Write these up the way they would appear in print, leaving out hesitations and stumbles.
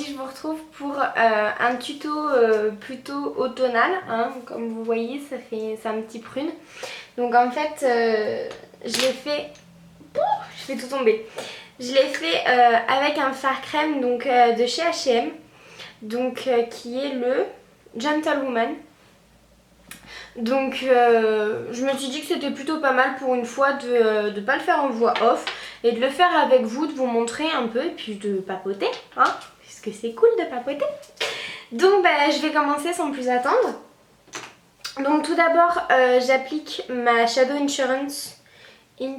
je vous retrouve pour un tuto plutôt automnal, hein. Comme vous voyez, c'est un petit prune. Donc en fait, je l'ai fait... je fais tout tomber. Je l'ai fait avec un fard crème donc, de chez H&M, donc qui est le Gentlewoman. Donc je me suis dit que c'était plutôt pas mal pour une fois de ne pas le faire en voix off et de le faire avec vous, de vous montrer un peu et puis de papoter, hein, puisque c'est cool de papoter. Donc bah, je vais commencer sans plus attendre. Donc tout d'abord j'applique ma Shadow Insurance. On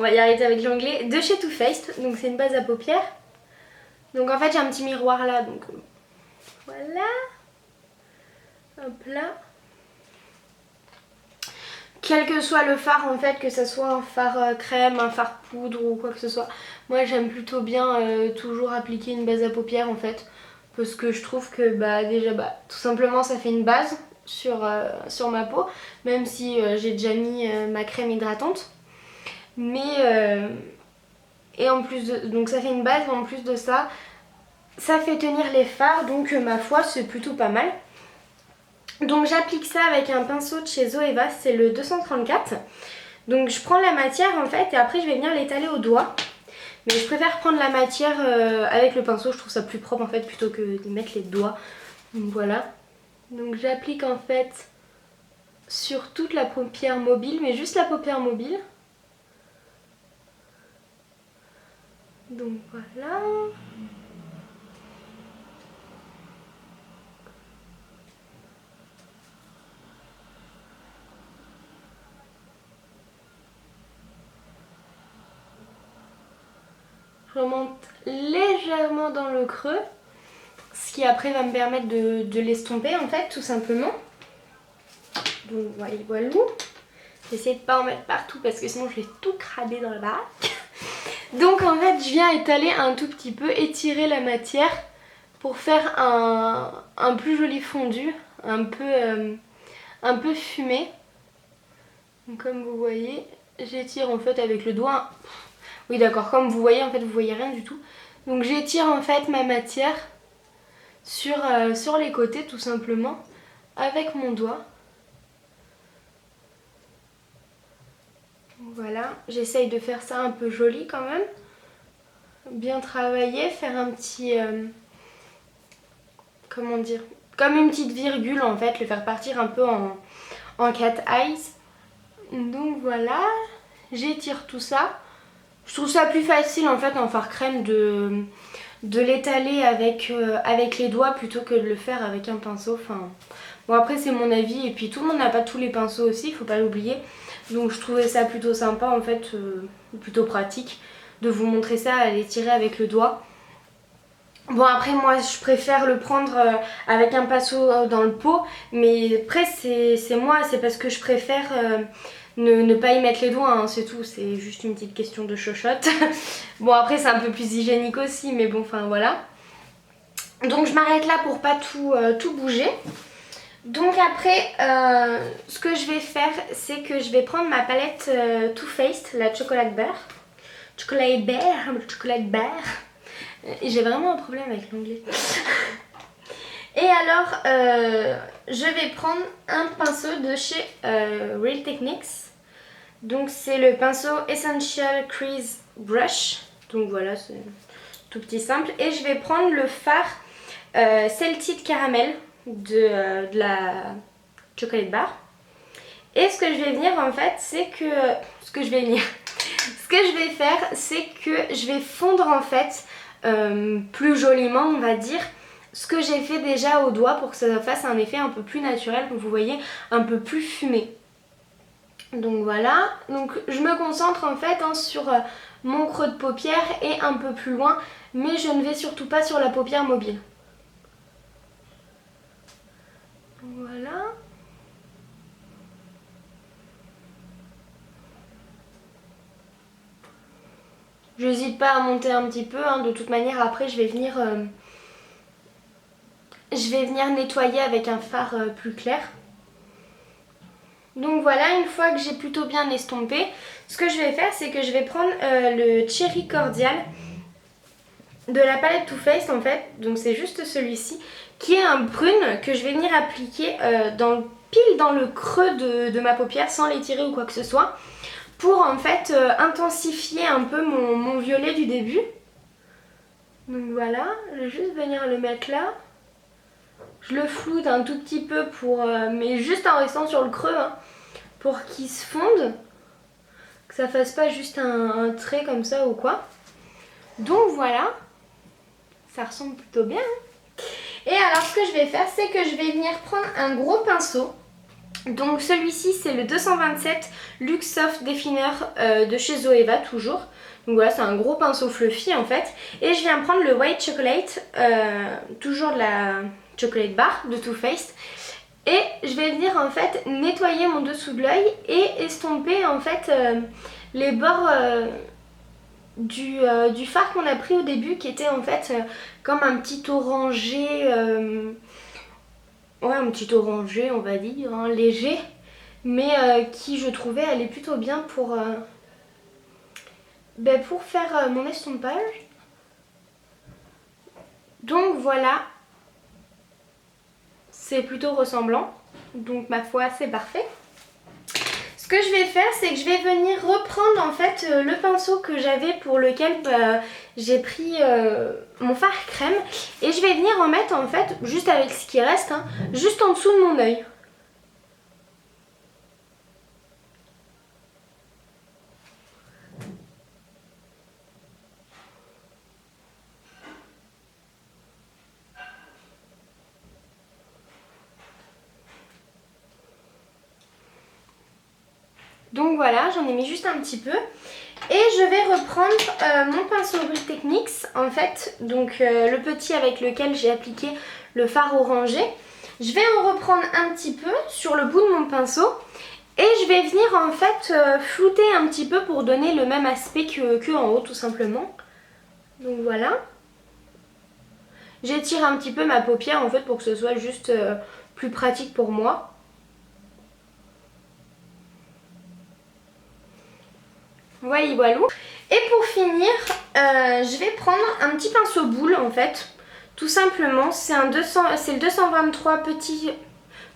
va y arrêter avec l'anglais, de chez Too Faced. Donc c'est une base à paupières. Donc en fait j'ai un petit miroir là, donc voilà. Hop là. Quel que soit le fard en fait, que ce soit un fard crème, un fard poudre ou quoi que ce soit, moi j'aime plutôt bien toujours appliquer une base à paupières en fait, parce que je trouve que bah déjà tout simplement ça fait une base sur ma peau, même si j'ai déjà mis ma crème hydratante. Mais et en plus donc ça fait une base, mais en plus de ça, ça fait tenir les fards, donc ma foi c'est plutôt pas mal. Donc j'applique ça avec un pinceau de chez Zoeva, c'est le 234. Donc je prends la matière en fait et après je vais venir l'étaler au doigt. Mais je préfère prendre la matière avec le pinceau, je trouve ça plus propre en fait plutôt que de mettre les doigts. Donc voilà. Donc j'applique en fait sur toute la paupière mobile, mais juste la paupière mobile. Donc voilà. Je remonte légèrement dans le creux, ce qui après va me permettre de l'estomper en fait, tout simplement. Donc voilà. J'essaie de pas en mettre partout parce que sinon je vais tout crader dans la baraque. Donc en fait je viens étaler un tout petit peu, étirer la matière pour faire un plus joli fondu, un peu fumé. Donc, comme vous voyez, j'étire en fait avec le doigt. Oui d'accord, comme vous voyez en fait vous voyez rien du tout. Donc j'étire en fait ma matière sur les côtés tout simplement avec mon doigt. Voilà, j'essaye de faire ça un peu joli quand même. Bien travailler, faire un petit... comment dire, comme une petite virgule en fait, le faire partir un peu en cat eyes. Donc voilà, j'étire tout ça. Je trouve ça plus facile en fait en fard crème de l'étaler avec les doigts plutôt que de le faire avec un pinceau. Enfin, bon après c'est mon avis et puis tout le monde n'a pas tous les pinceaux aussi, il faut pas l'oublier. Donc je trouvais ça plutôt sympa en fait, plutôt pratique de vous montrer ça, à l'étirer avec le doigt. Bon après moi je préfère le prendre avec un pinceau dans le pot, mais après c'est moi, c'est parce que je préfère ne pas y mettre les doigts, hein, c'est tout, c'est juste une petite question de chochotte. Bon après c'est un peu plus hygiénique aussi, mais bon enfin voilà. Donc je m'arrête là pour pas tout bouger. Donc après ce que je vais faire c'est que je vais prendre ma palette Too Faced, la Chocolate Bear. Chocolate Bear. Et j'ai vraiment un problème avec l'anglais. Et alors, je vais prendre un pinceau de chez Real Techniques. Donc c'est le pinceau Essential Crease Brush. Donc voilà, c'est tout petit simple. Et je vais prendre le fard Salted Caramel de la Chocolate Bar. Et ce que je vais venir en fait, c'est que... Ce que je vais faire, c'est que je vais fondre en fait... plus joliment on va dire ce que j'ai fait déjà au doigt pour que ça fasse un effet un peu plus naturel, comme vous voyez, un peu plus fumé. Donc voilà, donc je me concentre en fait sur mon creux de paupière et un peu plus loin, mais je ne vais surtout pas sur la paupière mobile. Voilà. J'hésite pas à monter un petit peu, hein. De toute manière après je vais venir nettoyer avec un fard plus clair. Donc voilà, une fois que j'ai plutôt bien estompé, ce que je vais faire c'est que je vais prendre le Cherry Cordial de la palette Too Faced en fait, donc c'est juste celui-ci, qui est un brune que je vais venir appliquer pile dans le creux de ma paupière sans l'étirer ou quoi que ce soit, pour en fait intensifier un peu mon violet du début. Donc voilà, je vais juste venir le mettre là. Je le floute un tout petit peu mais juste en restant sur le creux, hein, pour qu'il se fonde, que ça fasse pas juste un trait comme ça ou quoi. Donc voilà, ça ressemble plutôt bien. Hein. Et alors ce que je vais faire, c'est que je vais venir prendre un gros pinceau. Donc celui-ci c'est le 227 Luxe Soft Definer de chez Zoeva toujours. Donc voilà, c'est un gros pinceau fluffy en fait. Et je viens prendre le White Chocolate, toujours de la Chocolate Bar de Too Faced. Et je vais venir en fait nettoyer mon dessous de l'œil et estomper en fait les bords du fard qu'on a pris au début, qui était en fait comme un petit orangé, ouais, un petit orangé on va dire, hein, léger, mais qui je trouvais allait plutôt bien pour faire mon estompage. Donc voilà, c'est plutôt ressemblant, donc ma foi c'est parfait. Ce que je vais faire, c'est que je vais venir reprendre en fait le pinceau que j'avais pour lequel j'ai pris mon fard crème, et je vais venir en mettre en fait juste avec ce qui reste, hein, juste en dessous de mon œil. Donc voilà, j'en ai mis juste un petit peu. Et je vais reprendre mon pinceau Real Techniques, en fait, donc le petit avec lequel j'ai appliqué le fard orangé. Je vais en reprendre un petit peu sur le bout de mon pinceau. Et je vais venir en fait flouter un petit peu pour donner le même aspect que en haut tout simplement. Donc voilà. J'étire un petit peu ma paupière en fait pour que ce soit juste plus pratique pour moi. Voilà, voilà. Et pour finir, je vais prendre un petit pinceau boule en fait. Tout simplement, c'est le 223 petit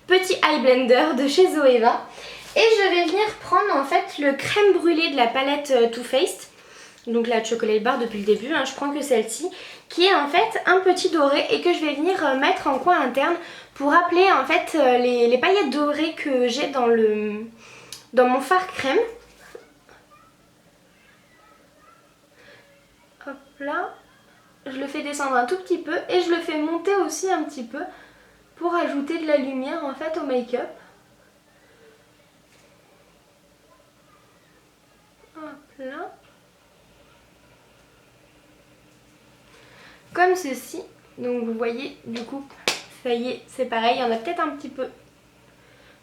eye blender de chez Zoeva. Et je vais venir prendre en fait le crème brûlée de la palette Too Faced. Donc la Chocolate Bar depuis le début, hein, je prends que celle-ci, qui est en fait un petit doré et que je vais venir mettre en coin interne pour rappeler en fait les paillettes dorées que j'ai dans mon fard crème. Hop là, je le fais descendre un tout petit peu et je le fais monter aussi un petit peu pour ajouter de la lumière en fait au make-up. Hop là. Comme ceci. Donc vous voyez, du coup, ça y est, c'est pareil. Il y en a peut-être un petit peu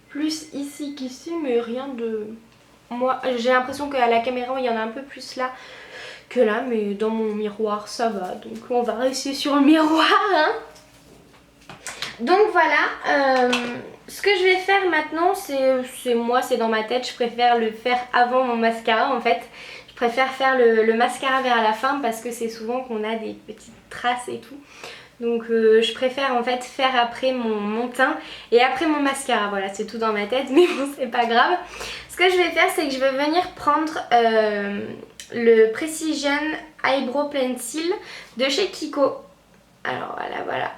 plus ici qu'ici, mais rien de... Moi, j'ai l'impression qu'à la caméra, il y en a un peu plus là que là, mais dans mon miroir, ça va. Donc on va rester sur le miroir, hein. Donc voilà, ce que je vais faire maintenant, c'est dans ma tête, je préfère le faire avant mon mascara en fait. Je préfère faire le mascara vers la fin parce que c'est souvent qu'on a des petites traces et tout. Donc je préfère en fait faire après mon teint et après mon mascara. Voilà, c'est tout dans ma tête, mais bon, c'est pas grave. Ce que je vais faire, c'est que je vais venir prendre le Precision Eyebrow Pencil de chez Kiko. Alors voilà.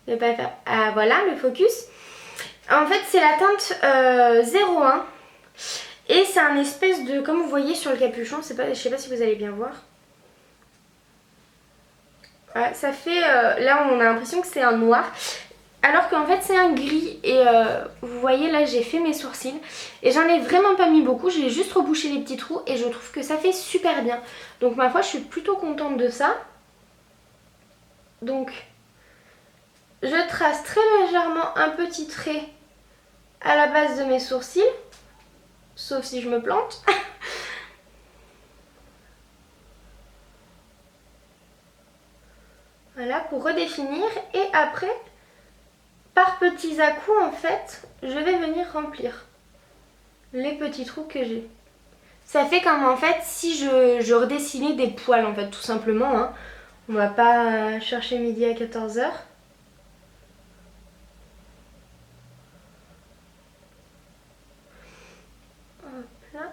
Je vais pas faire... Ah voilà, le focus. En fait, c'est la teinte 01. Et c'est un espèce de... Comme vous voyez sur le capuchon, je sais pas si vous allez bien voir. Voilà, ça fait... là, on a l'impression que c'est un noir. Alors qu'en fait, c'est un gris. Et vous voyez, là, j'ai fait mes sourcils. Et j'en ai vraiment pas mis beaucoup. J'ai juste rebouché les petits trous. Et je trouve que ça fait super bien. Donc, ma foi, je suis plutôt contente de ça. Donc... Je trace très légèrement un petit trait à la base de mes sourcils, sauf si je me plante. Voilà, pour redéfinir. Et après, par petits à-coups, en fait, je vais venir remplir les petits trous que j'ai. Ça fait comme en fait si je redessinais des poils en fait tout simplement. Hein. On va pas chercher midi à 14h. Hop là.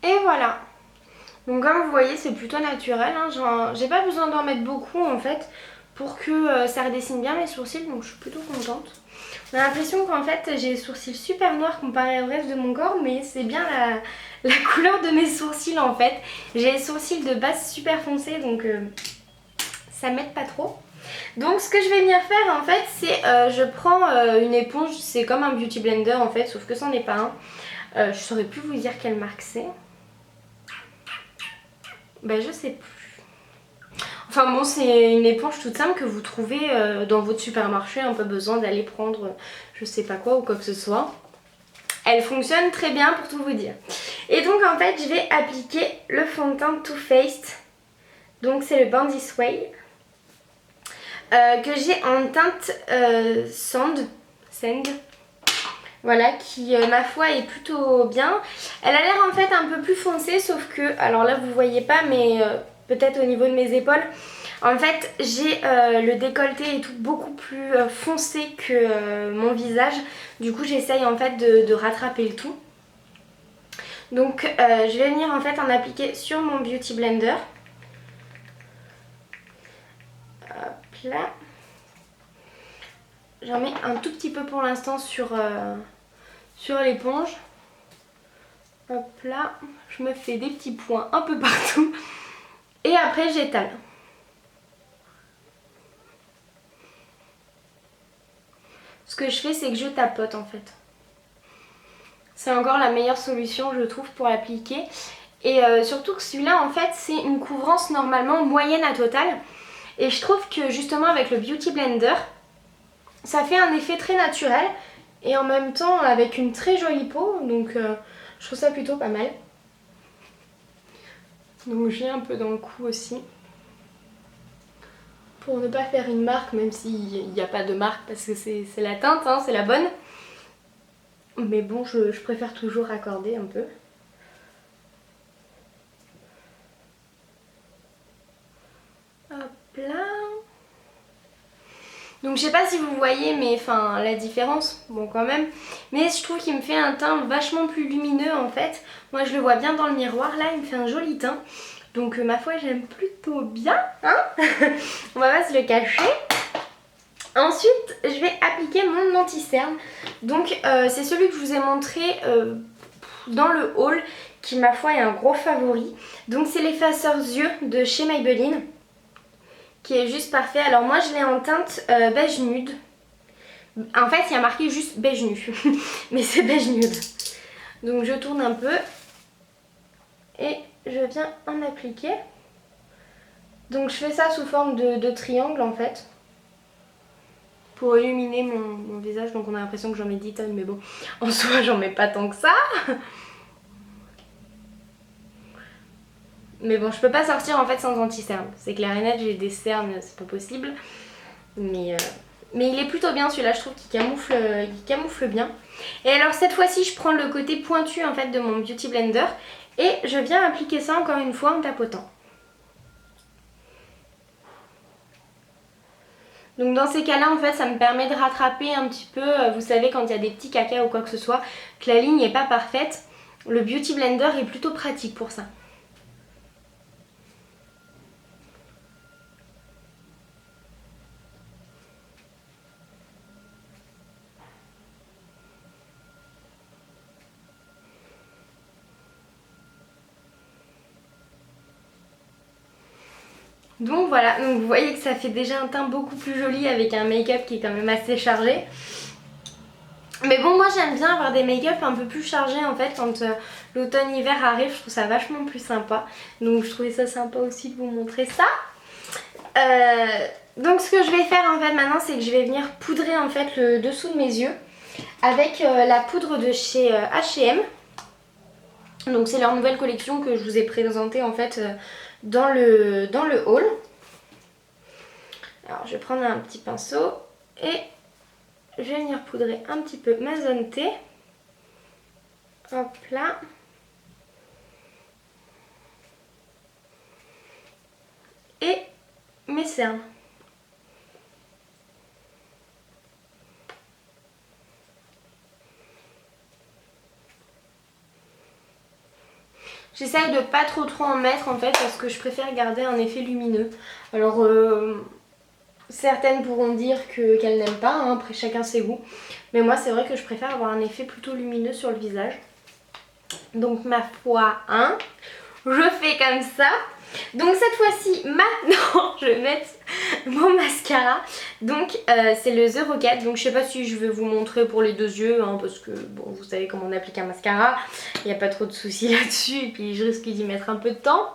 Et voilà. Donc comme vous voyez c'est plutôt naturel, hein. J'ai pas besoin d'en mettre beaucoup en fait pour que ça redessine bien mes sourcils, donc je suis plutôt contente. On a l'impression qu'en fait j'ai les sourcils super noirs comparé au reste de mon corps, mais c'est bien la couleur de mes sourcils en fait. J'ai les sourcils de base super foncés, donc ça m'aide pas trop. Donc ce que je vais venir faire en fait c'est je prends une éponge, c'est comme un beauty blender en fait, sauf que c'en est pas un. Je saurais plus vous dire quelle marque c'est. Ben je sais plus. Enfin bon, c'est une éponge toute simple que vous trouvez dans votre supermarché, pas besoin d'aller prendre je sais pas quoi ou quoi que ce soit. Elle fonctionne très bien pour tout vous dire. Et donc en fait je vais appliquer le fond de teint Too Faced. Donc c'est le Born This Way. Que j'ai en teinte Sand. Voilà, qui ma foi est plutôt bien. Elle a l'air en fait un peu plus foncée, sauf que, alors là vous voyez pas, mais peut-être au niveau de mes épaules, en fait j'ai le décolleté et tout beaucoup plus foncé que mon visage. Du coup j'essaye en fait de rattraper le tout. Donc je vais venir en fait en appliquer sur mon Beauty Blender. Hop là. J'en mets un tout petit peu pour l'instant sur l'éponge. Hop là, je me fais des petits points un peu partout. Et après j'étale. Ce que je fais c'est que je tapote en fait. C'est encore la meilleure solution je trouve pour l'appliquer. Et surtout que celui-là en fait c'est une couvrance normalement moyenne à totale. Et je trouve que justement avec le Beauty Blender, ça fait un effet très naturel. Et en même temps avec une très jolie peau. Donc je trouve ça plutôt pas mal. Donc j'ai un peu dans le cou aussi. Pour ne pas faire une marque, même s'il n'y a pas de marque parce que c'est la teinte, hein, c'est la bonne. Mais bon, je préfère toujours raccorder un peu. Hop là. Donc je sais pas si vous voyez mais enfin la différence, bon quand même. Mais je trouve qu'il me fait un teint vachement plus lumineux en fait. Moi je le vois bien dans le miroir, là il me fait un joli teint. Donc ma foi j'aime plutôt bien, hein. On va pas se le cacher. Ensuite je vais appliquer mon anti-cerne. Donc c'est celui que je vous ai montré dans le haul qui ma foi est un gros favori. Donc c'est l'effaceur yeux de chez Maybelline, qui est juste parfait. Alors moi je l'ai en teinte beige nude. En fait il y a marqué juste beige nu, mais c'est beige nude. Donc je tourne un peu et je viens en appliquer. Donc je fais ça sous forme de triangle en fait, pour illuminer mon visage. Donc on a l'impression que j'en mets 10 tonnes, mais bon, en soi j'en mets pas tant que ça. Mais bon, je peux pas sortir en fait sans anti-cerne. C'est clair et net, j'ai des cernes, c'est pas possible. Mais il est plutôt bien celui-là, je trouve qu'il camoufle bien. Et alors cette fois-ci, je prends le côté pointu en fait de mon Beauty Blender et je viens appliquer ça encore une fois en tapotant. Donc dans ces cas-là, en fait, ça me permet de rattraper un petit peu, vous savez, quand il y a des petits cacas ou quoi que ce soit, que la ligne n'est pas parfaite. Le Beauty Blender est plutôt pratique pour ça. Donc voilà, donc vous voyez que ça fait déjà un teint beaucoup plus joli avec un make-up qui est quand même assez chargé. Mais bon, moi j'aime bien avoir des make-up un peu plus chargés en fait quand l'automne-hiver arrive, je trouve ça vachement plus sympa. Donc je trouvais ça sympa aussi de vous montrer ça. Donc ce que je vais faire en fait maintenant, c'est que je vais venir poudrer en fait le dessous de mes yeux avec la poudre de chez H&M. Donc c'est leur nouvelle collection que je vous ai présentée en fait dans le haul. Alors je vais prendre un petit pinceau et je vais venir poudrer un petit peu ma zone T. Hop là. Et mes cernes. J'essaye de pas trop en mettre en fait parce que je préfère garder un effet lumineux. Alors certaines pourront dire qu'elles n'aiment pas, hein, après chacun ses goûts. Mais moi c'est vrai que je préfère avoir un effet plutôt lumineux sur le visage. Donc ma foi, hein, je fais comme ça. Donc cette fois-ci, maintenant, je vais mettre mon mascara. Donc c'est le The Rocket. Donc je sais pas si je vais vous montrer pour les deux yeux, hein, parce que bon, vous savez comment on applique un mascara. Il n'y a pas trop de soucis là-dessus. Et puis je risque d'y mettre un peu de temps.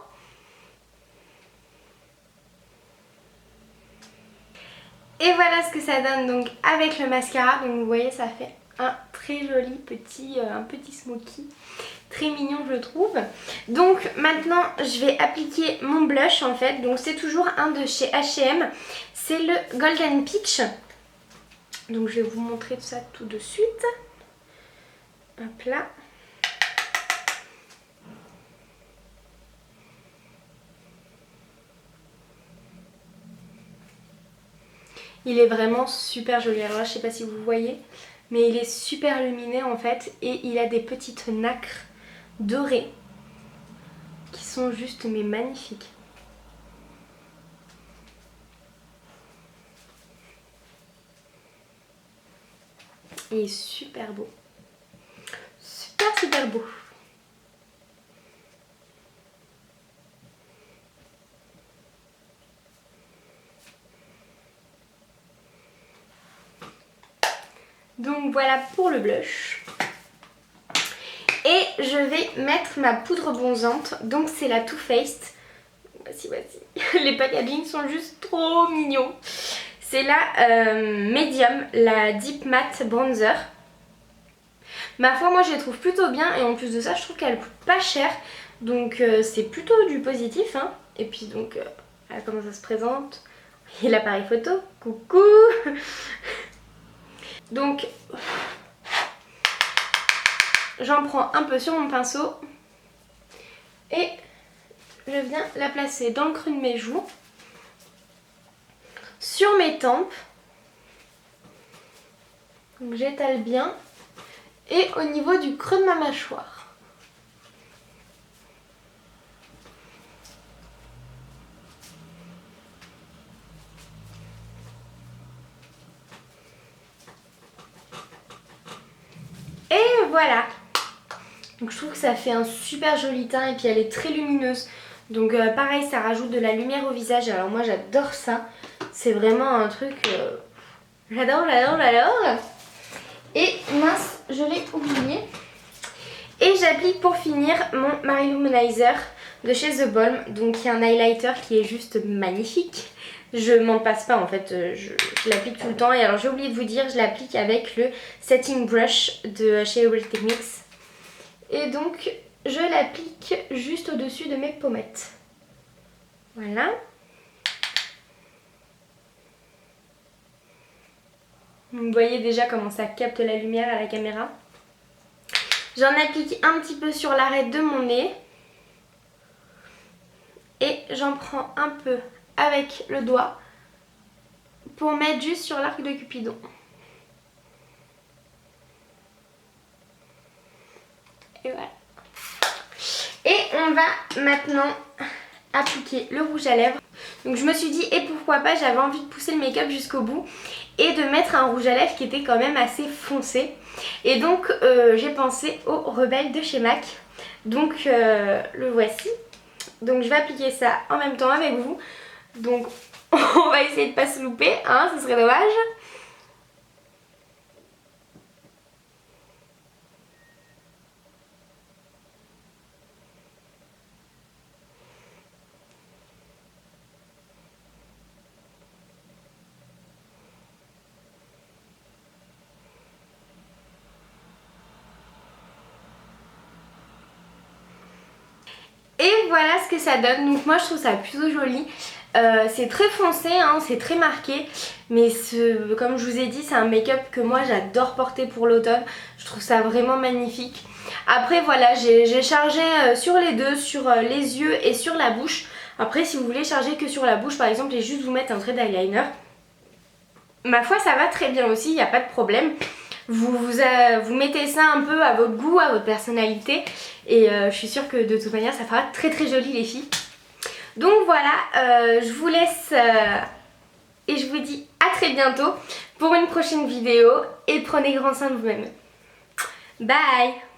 Et voilà ce que ça donne donc avec le mascara. Donc vous voyez, ça fait un très joli petit smoky. Très mignon je trouve. Donc maintenant je vais appliquer mon blush en fait. Donc c'est toujours un de chez H&M. C'est le Golden Peach. Donc je vais vous montrer ça tout de suite. Hop là. Il est vraiment super joli. Alors là je sais pas si vous voyez, mais il est super lumineux en fait. Et il a des petites nacres dorées qui sont juste mais magnifiques. Il est super beau. Super beau. Donc voilà pour le blush. Et je vais mettre ma poudre bronzante. Donc c'est la Too Faced. Voici. Les packaging sont juste trop mignons. C'est la Medium, la Deep Matte Bronzer. Ma foi, moi je les trouve plutôt bien. Et en plus de ça, je trouve qu'elles coûtent pas cher. Donc c'est plutôt du positif, hein. Et puis donc, voilà comment ça se présente. Et l'appareil photo. Coucou. Donc j'en prends un peu sur mon pinceau et je viens la placer dans le creux de mes joues, sur mes tempes. Donc j'étale bien et au niveau du creux de ma mâchoire. Et voilà. Donc je trouve que ça fait un super joli teint et puis elle est très lumineuse. Donc pareil, ça rajoute de la lumière au visage. Alors moi j'adore ça. C'est vraiment un truc... j'adore. Et mince, je l'ai oublié. Et j'applique pour finir mon Mary Lou Manizer de chez The Balm. Donc il y a un highlighter qui est juste magnifique. Je m'en passe pas en fait, je l'applique tout le temps. Et alors j'ai oublié de vous dire, je l'applique avec le Setting Brush de chez Real Techniques. Et donc je l'applique juste au-dessus de mes pommettes. Voilà. Vous voyez déjà comment ça capte la lumière à la caméra. J'en applique un petit peu sur l'arête de mon nez. Et j'en prends un peu avec le doigt pour mettre juste sur l'arc de Cupidon. Et voilà. Et on va maintenant appliquer le rouge à lèvres. Donc je me suis dit, et pourquoi pas, j'avais envie de pousser le make-up jusqu'au bout et de mettre un rouge à lèvres qui était quand même assez foncé. Et donc j'ai pensé au Rebelle de chez MAC. Donc le voici. Donc je vais appliquer ça en même temps avec vous. Donc on va essayer de pas se louper, hein, ce serait dommage. Et voilà ce que ça donne. Donc moi je trouve ça plutôt joli. C'est très foncé, hein, c'est très marqué. Mais comme je vous ai dit, c'est un make-up que moi j'adore porter pour l'automne. Je trouve ça vraiment magnifique. Après voilà, j'ai chargé sur les deux, sur les yeux et sur la bouche. Après si vous voulez charger que sur la bouche par exemple et juste vous mettre un trait d'eyeliner, ma foi ça va très bien aussi, il n'y a pas de problème. Vous mettez ça un peu à votre goût, à votre personnalité. Et je suis sûre que de toute manière ça fera très très joli les filles. Donc voilà, je vous laisse et je vous dis à très bientôt pour une prochaine vidéo. Et prenez grand soin de vous-même. Bye!